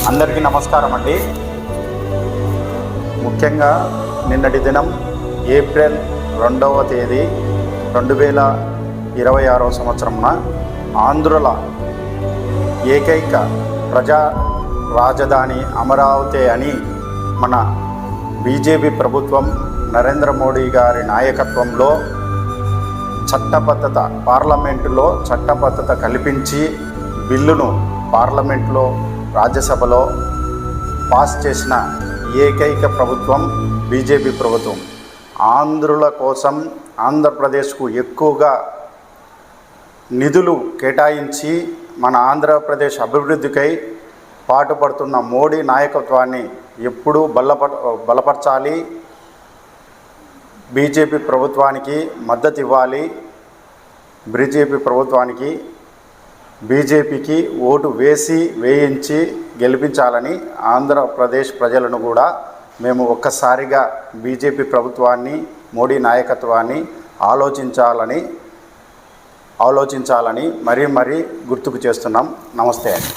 అందరికీ నమస్కారం అండి. ముఖ్యంగా నిన్నటి దినం ఏప్రిల్ 2వ తేదీ 2026 సంవత్సరంన ఆంధ్రుల ఏకైక ప్రజా రాజధాని అమరావతి అని మన బీజేపీ ప్రభుత్వం నరేంద్ర మోడీ గారి నాయకత్వంలో చట్టబద్ధత పార్లమెంటులో చట్టబద్ధత కల్పించి బిల్లును పార్లమెంట్లో రాజ్యసభలో పాస్ చేసిన ఏకైక ప్రభుత్వం బీజేపీ ప్రభుత్వం. ఆంధ్రుల కోసం ఆంధ్రప్రదేశ్కు ఎక్కువగా నిధులు కేటాయించి మన ఆంధ్రప్రదేశ్ అభివృద్ధికై పాటుపడుతున్న మోడీ నాయకత్వాన్ని ఎప్పుడూ బలపరచాలి. బీజేపీ ప్రభుత్వానికి మద్దతు ఇవ్వాలి. బీజేపీకి ఓటు వేయించి గెలిపించాలని ఆంధ్రప్రదేశ్ ప్రజలను కూడా మేము ఒక్కసారిగా బీజేపీ ప్రభుత్వాన్ని మోడీ నాయకత్వాన్ని ఆలోచించాలని మరీ గుర్తుకు చేస్తున్నాం. నమస్తే అండి.